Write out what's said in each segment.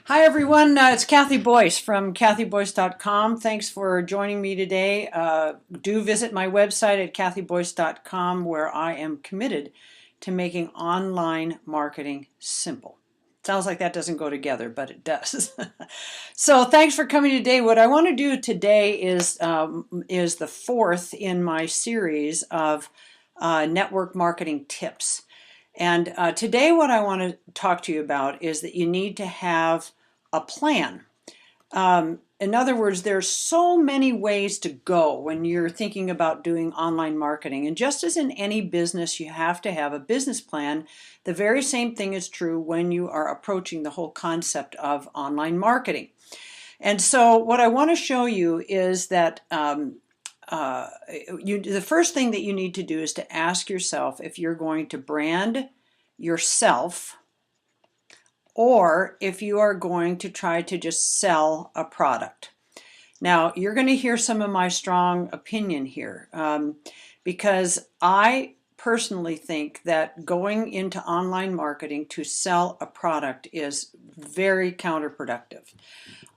Hi everyone, it's Kathy Boyce from kathyboyce.com. Thanks for joining me today. Do visit my website at kathyboyce.com where I am committed to making online marketing simple. Sounds like that doesn't go together, but it does. So thanks for coming today. What I want to do today is the fourth in my series of network marketing tips. And today what I want to talk to you about is that you need to have a plan. In other words, there's so many ways to go when you're thinking about doing online marketing. And just as in any business, you have to have a business plan. The very same thing is true when you are approaching the whole concept of online marketing. And so what I want to show you is that the first thing that you need to do is to ask yourself if you're going to brand yourself or if you are going to try to just sell a product. Now, you're going to hear some of my strong opinion here because I personally think that going into online marketing to sell a product is very counterproductive.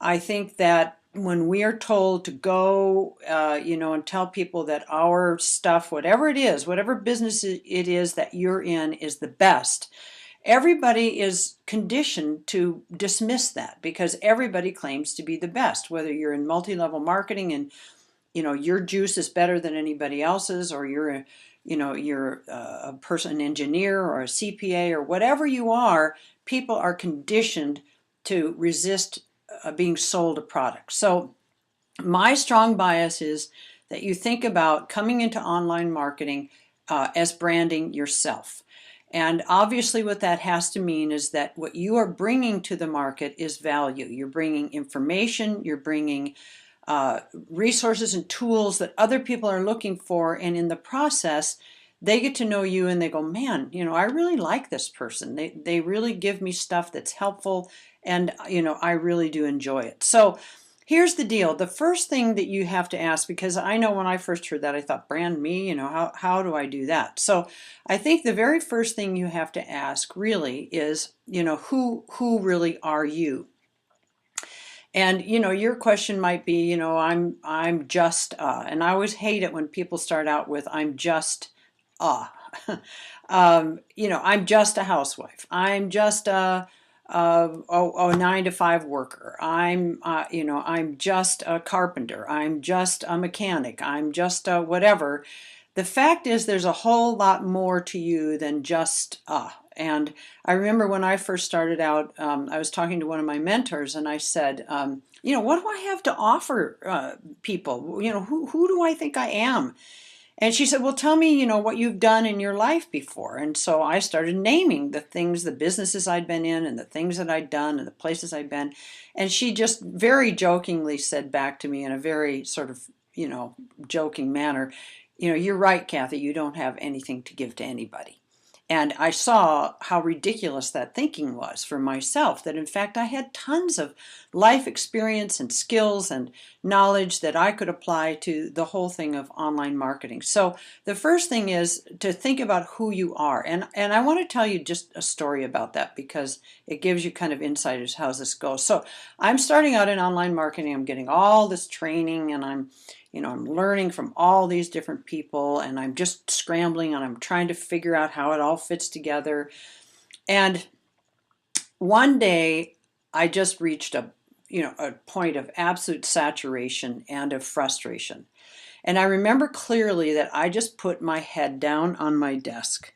I think that when we are told to go, and tell people that our stuff, whatever it is, whatever business it is that you're in is the best, everybody is conditioned to dismiss that because everybody claims to be the best, whether you're in multi-level marketing and your juice is better than anybody else's, or you're a person, an engineer or a CPA or whatever you are. People are conditioned to resist being sold a product. So my strong bias is that you think about coming into online marketing as branding yourself. And obviously what that has to mean is that what you are bringing to the market is value. You're bringing information, you're bringing resources and tools that other people are looking for, and in the process they get to know you and they go, man, I really like this person. They really give me stuff that's helpful, and I really do enjoy it. So here's the deal. The first thing that you have to ask, because I know when I first heard that, I thought, brand me, how do I do that? So I think the very first thing you have to ask really is, who really are you? And your question might be, I'm just and I always hate it when people start out with I'm just uh I'm just a housewife. I'm just a 9 to 5 worker. I'm just a carpenter. I'm just a mechanic. I'm just a whatever. The fact is, there's a whole lot more to you than just And I remember when I first started out, I was talking to one of my mentors, and I said, what do I have to offer people? Who do I think I am? And she said, well, tell me, what you've done in your life before. And so I started naming the things, the businesses I'd been in and the things that I'd done and the places I'd been. And she just very jokingly said back to me in a very sort of, joking manner, you're right, Kathy, you don't have anything to give to anybody. And I saw how ridiculous that thinking was for myself, that in fact I had tons of life experience and skills and knowledge that I could apply to the whole thing of online marketing. So the first thing is to think about who you are. And I want to tell you just a story about that because it gives you kind of insight as how this goes. So I'm starting out in online marketing. I'm getting all this training, and I'm learning from all these different people, and I'm just scrambling and I'm trying to figure out how it all fits together. And one day I just reached a point of absolute saturation and of frustration. And I remember clearly that I just put my head down on my desk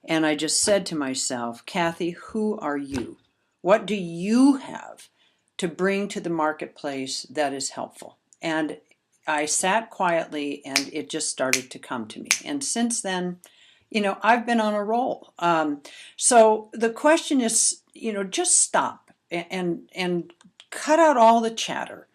and I just said to myself, Kathy, who are you? What do you have to bring to the marketplace that is helpful? And I sat quietly and it just started to come to me. And since then, I've been on a roll. So the question is, just stop and cut out all the chatter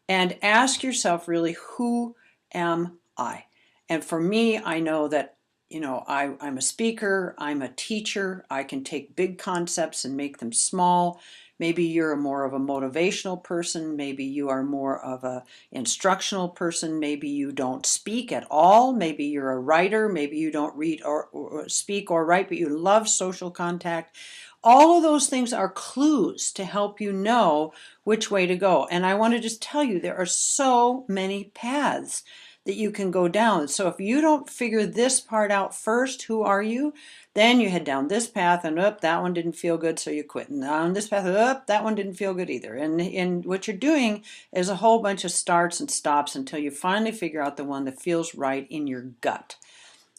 and ask yourself, really, who am I? And for me, I know that, I'm a speaker, I'm a teacher, I can take big concepts and make them small. Maybe you're more of a motivational person. Maybe you are more of a instructional person. Maybe you don't speak at all. Maybe you're a writer. Maybe you don't read or speak or write, but you love social contact. All of those things are clues to help you know which way to go. And I want to just tell you, there are so many paths that you can go down. So if you don't figure this part out first, who are you? Then you head down this path and that one didn't feel good, so you quit. And on this path, that one didn't feel good either. And what you're doing is a whole bunch of starts and stops until you finally figure out the one that feels right in your gut.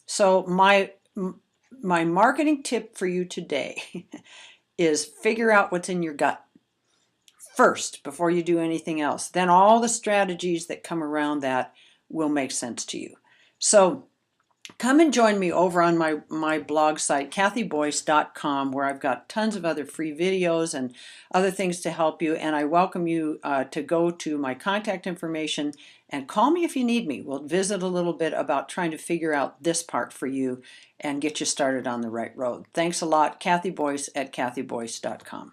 So my marketing tip for you today is figure out what's in your gut first before you do anything else. Then all the strategies that come around that will make sense to you. So come and join me over on my blog site, kathyboyce.com, where I've got tons of other free videos and other things to help you. And I welcome you to go to my contact information and call me if you need me. We'll visit a little bit about trying to figure out this part for you and get you started on the right road. Thanks a lot. Kathy Boyce at kathyboyce.com.